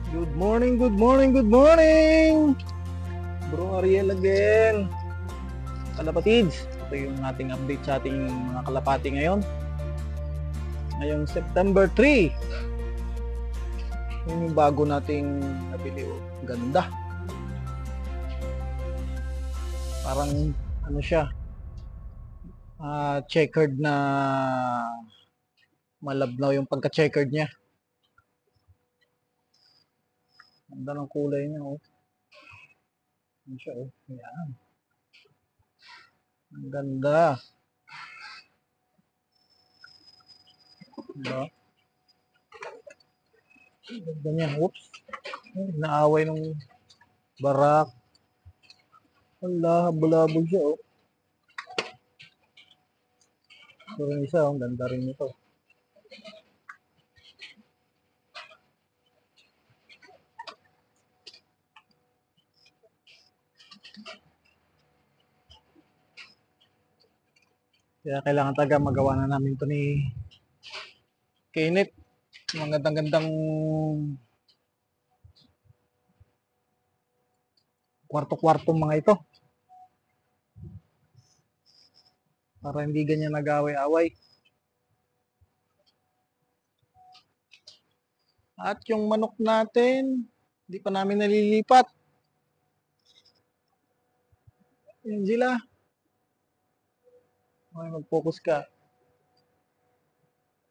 Good morning, good morning, good morning! Bro Ariel again. Kalapatids, ito yung ating update sa ating mga kalapati ngayon. Ngayong September 3. Yun yung bago nating nabili. Oh. Ganda. Parang ano siya, checkered na malabnaw yung pagka-checkered niya. Ganda ng kulay niya. Oh. Ano siya, oh. Yan. Ang ganda. Diba? Ang ganda niya. Oops. Naaway nung barak. Wala, habol-habol siya, oh. So, yung isa, oh, ganda rin ito. Kaya kailangan talaga magawa na namin ito ni Kenneth. Mga gandang-gandang kwarto-kwarto mga ito. Para hindi ganyan nag-away-away. At yung manok natin, hindi pa namin nalilipat. Yan sila. Okay, mag-focus ka.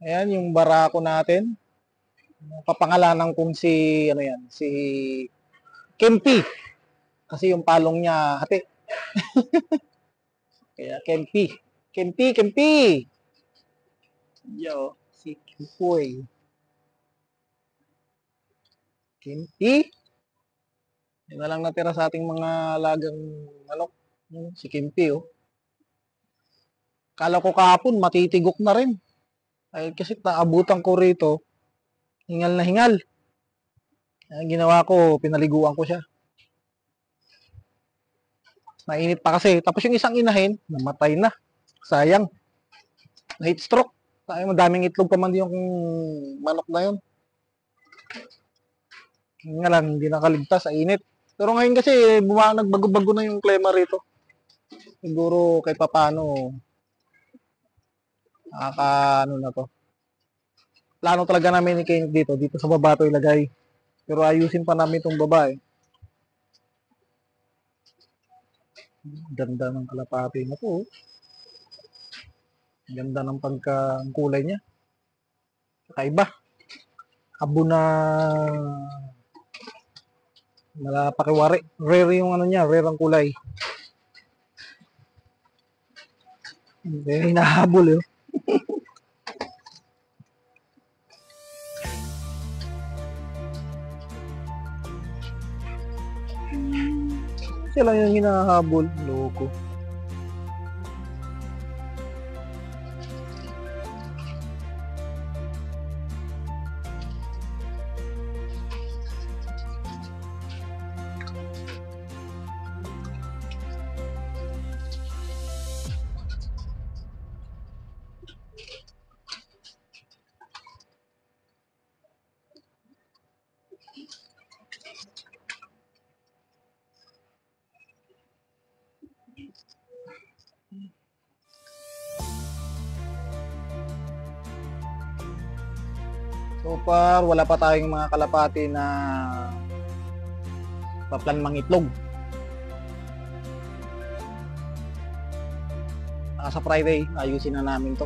Ayan yung barako natin. Papangalanan kong si, ano yan, si Kempi. Kasi yung palong niya hati. Kaya Kempi. Kempi, Kempi! Yo, si Kimpoy. Kempi? Yan na lang natira sa ating mga alagang manok. Si Kimpi, oh. Kala ko kahapon, matitigok na rin. Ay, kasi naabutan ko rito, hingal na hingal. Ang ginawa ko, pinaliguan ko siya. Mainit pa kasi. Tapos yung isang inahin, namatay na. Sayang. Na-heat stroke. Sayang, madaming itlog pa man yung manok na yun. Nga lang, hindi nakaligtas sa init. Pero ngayon kasi, nagbago-bago na yung klima rito. Siguro, kahit papano, ano na to. Plano talaga namin ni Kenneth dito sa baba to ilagay. Pero ayusin pa namin itong baba eh. Ganda ng kalapati na to. Ganda ng kulay niya. Kakaiba. Abo na pakiwari. Rare yung ano niya, rare ang kulay. Very hinahabol eh. Sila yung hinahabol. Loko. So far, wala pa tayong mga kalapati na paplan mangitlog. Sa Friday, ayusin na namin to.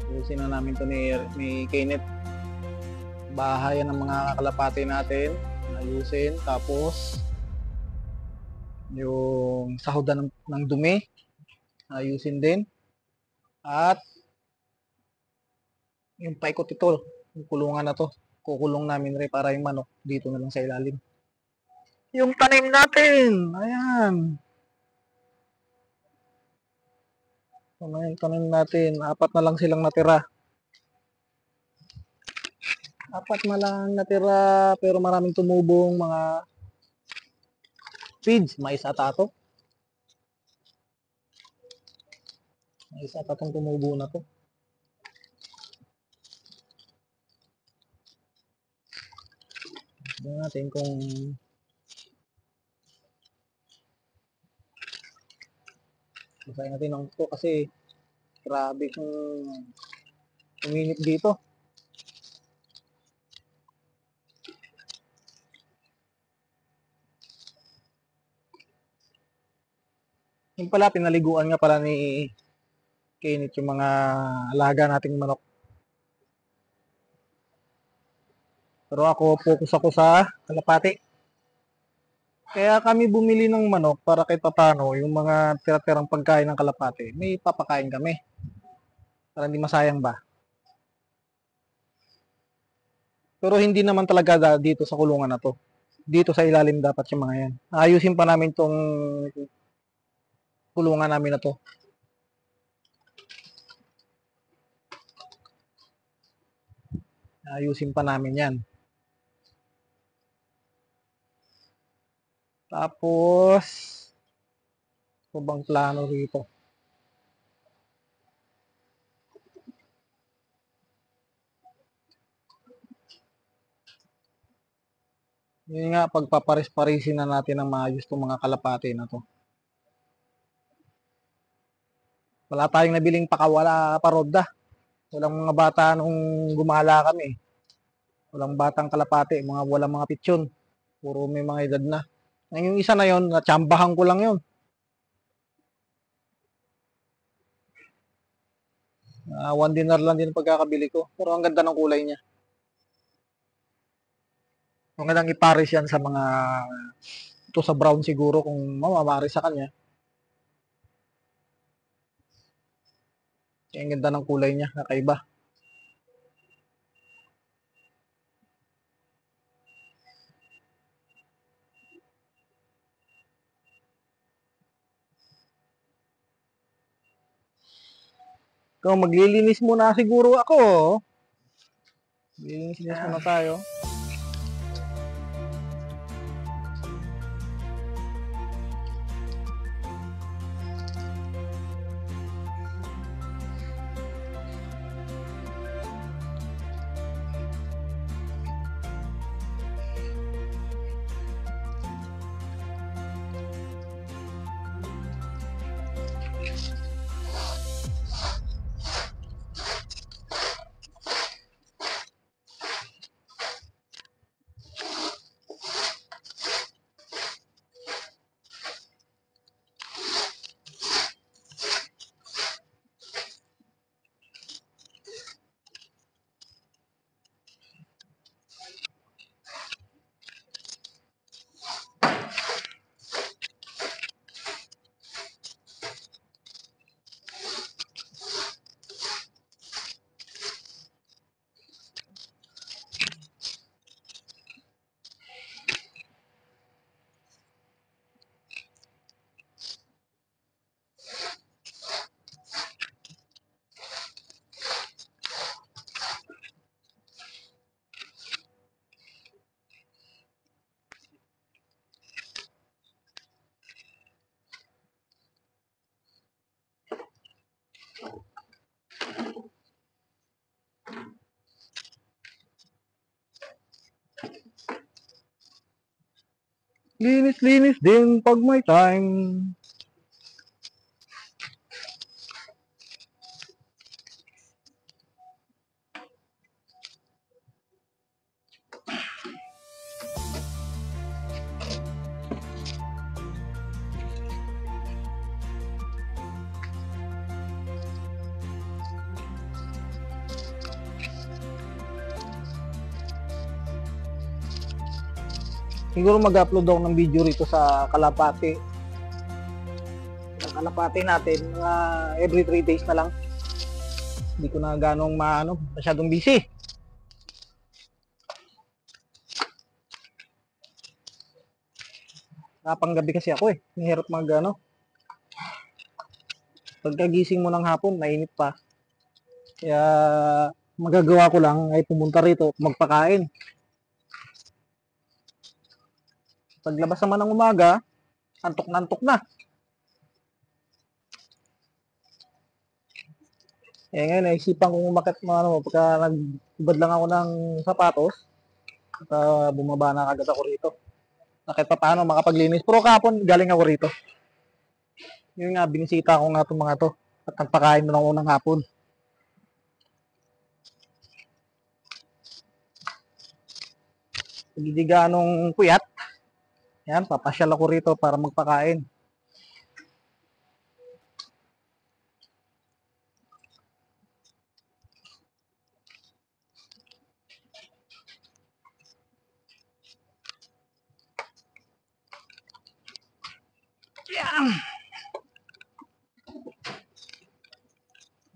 Ayusin na namin to ni Kenneth. Bahayan ng mga kalapati natin. Ayusin. Tapos, yung sahudan ng dumi. Ayusin din. At, yung paikot ito. Yung kulungan na to. Kukulong namin rin para yung manok dito na lang sa ilalim. Yung tanim natin. Ayan. Yung tanim natin. 4 na lang silang natira. 4 na lang natira. Pero maraming tumubong mga feeds. Mais at ato. Mais at atong tumubo na to. Tignan natin kung basahin natin ang ito kasi grabe kung uminit dito. Yung pala, pinaliguan nga pala ni Kenneth yung mga alaga nating manok. Pero ako, focus ako sa kalapati. Kaya kami bumili ng manok para kahit papano, yung mga tira-tirang pagkain ng kalapati, may papakain kami. Para hindi masayang ba. Pero hindi naman talaga dito sa kulungan na to. Dito sa ilalim dapat yung mga yan. Ayusin pa namin tong kulungan namin na to. Ayusin pa namin yan. Tapos, ano bang plano rito? Yun nga, pagpaparis-parisin na natin ng maayos itong mga kalapati na to. Wala tayong nabiling pakawala paroda. Walang mga bata nung gumala kami. Walang batang kalapati, walang mga pitsyon. Puro may mga edad na. Yung isa na yon, natsambahan ko lang yon. One dinar lang din pagkakabili ko. Pero ang ganda ng kulay niya. Ang gandang ipares yan sa mga ito sa brown siguro kung mamamari sa kanya. Ang ganda ng kulay niya, kakaiba. Kung maglilinis muna siguro ako. Maglilinis muna tayo. Linis-linis din pag may time. Siguro mag-upload ako ng video rito sa kalapati. Ang kalapati natin, every 3 days na lang. Hindi ko na ganong masyadong busy. Napanggabi kasi ako eh. Mahirap pagkagising mo ng hapon, mainit pa. Kaya magagawa ko lang ay pumunta rito, magpakain. Paglabas naman ng umaga, antok na antok na. Ngayon naisipan kong umakyat pagka nagbad lang ako ng sapatos. At bumaba na agad ako rito. Na kahit pa paano makapaglinis. Pero kahapon galing ako rito. Yun nga, binisita ko nga itong mga to. At nagpakain mo ng unang hapon. Hindi ganong puyat. Yan, papasyal ako rito para magpakain. Yan.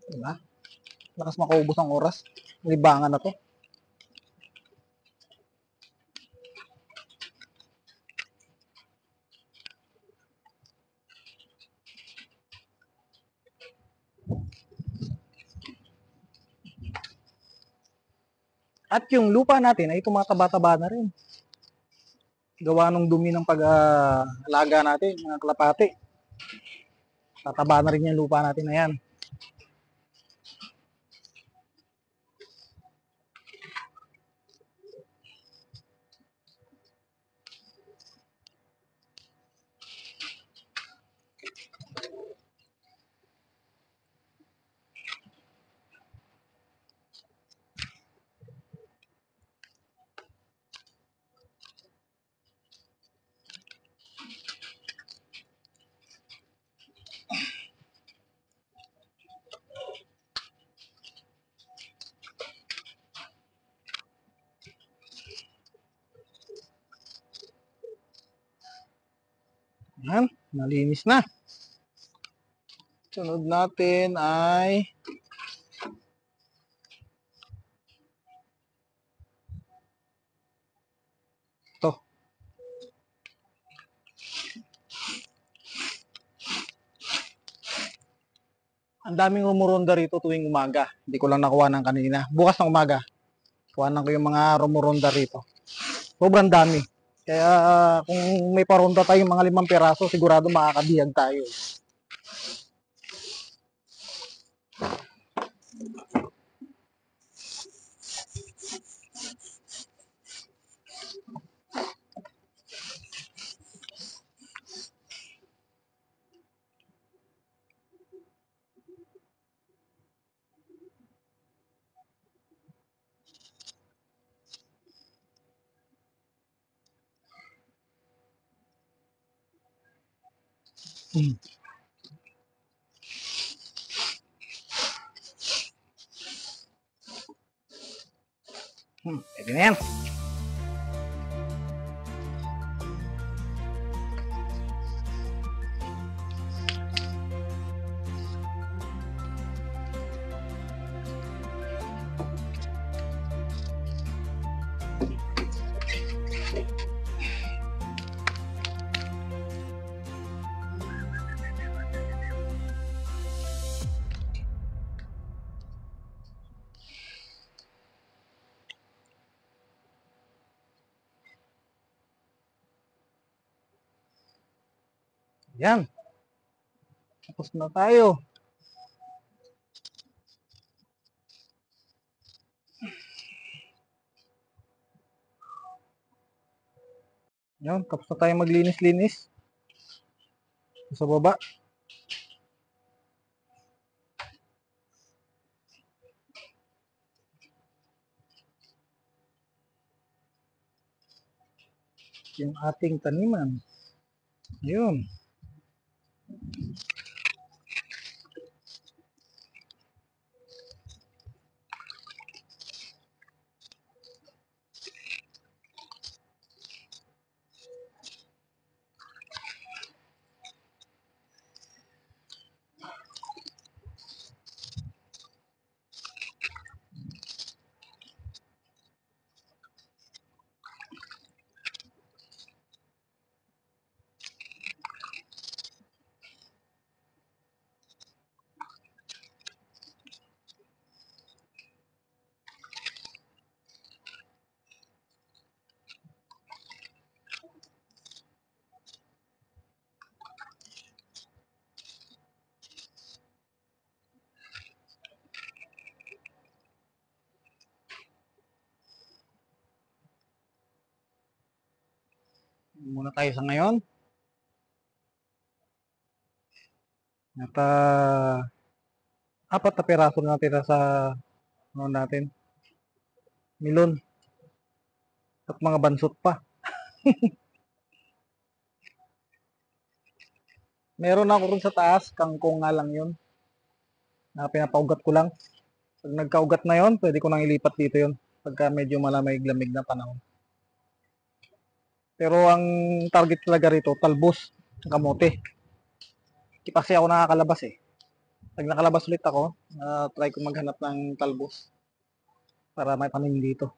Diba? Lakas makaubos ang oras. Libangan na to. At yung lupa natin ay tumataba-taba na rin. Gawa nung dumi ng pag-alaga natin, mga kalapati. Tataba na rin yung lupa natin na yan. Yan, malinis na. Sunod natin ay to. Ang daming rumuronda rito tuwing umaga. Hindi ko lang nakuha ng kanina. Bukas ng umaga, kuhanan ko yung mga rumuronda rito. Sobrang dami. Kaya kung may paronda tayong mga 5 piraso, sigurado makakabihag tayo. Pwede na yan. Yan. Tapos na tayo. Yan, tapos na tayo maglinis-linis. Sa baba. Yung ating taniman. Yun. Muna tayo sa ngayon. At apat na piraso na natira sa ano natin, milon at mga bansot pa. Meron ako rin sa taas, kangkong nga lang yun. Na pinapaugat ko lang. Pag nagkaugat na yon, pwede ko nang ilipat dito yon. Pagka medyo malamig-lamig na panahon. Pero ang target talaga rito, talbos, kamote. Di kasi ako nakakalabas eh. Pag nakalabas ulit ako, try ko maghanap ng talbos para may tanim dito.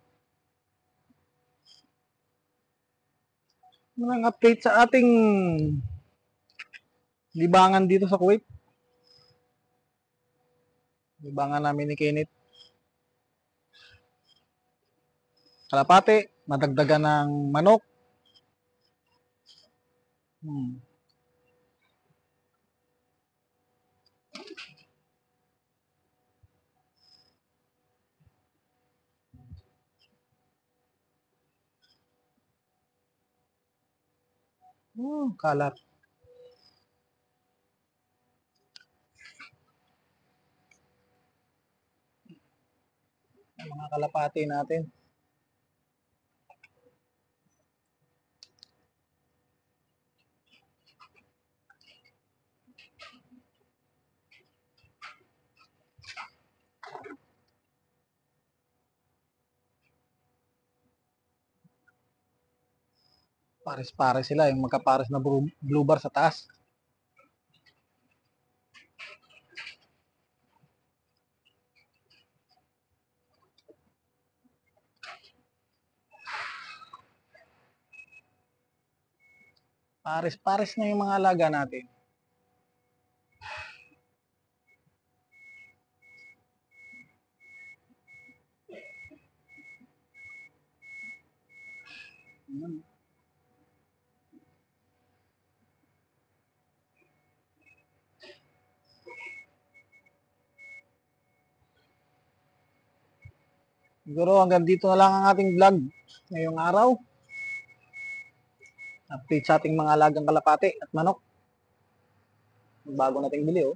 Mga update sa ating libangan dito sa Kuwait. Libangan namin ni Kenneth. Kalapate, madagdagan ng manok. Kalat. Mga kalapati natin. Pares-pares sila, yung magkapares na blue bar sa taas. Pares-pares na yung mga alaga natin. Siguro hanggang dito na lang ang ating vlog ngayong araw. Update sa ating mga alagang kalapati at manok. Bago nating bili oh.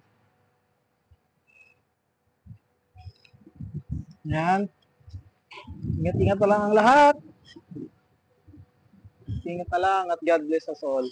Yan. Ingat-ingat na lang ang lahat. Ingat na lang at God bless us all.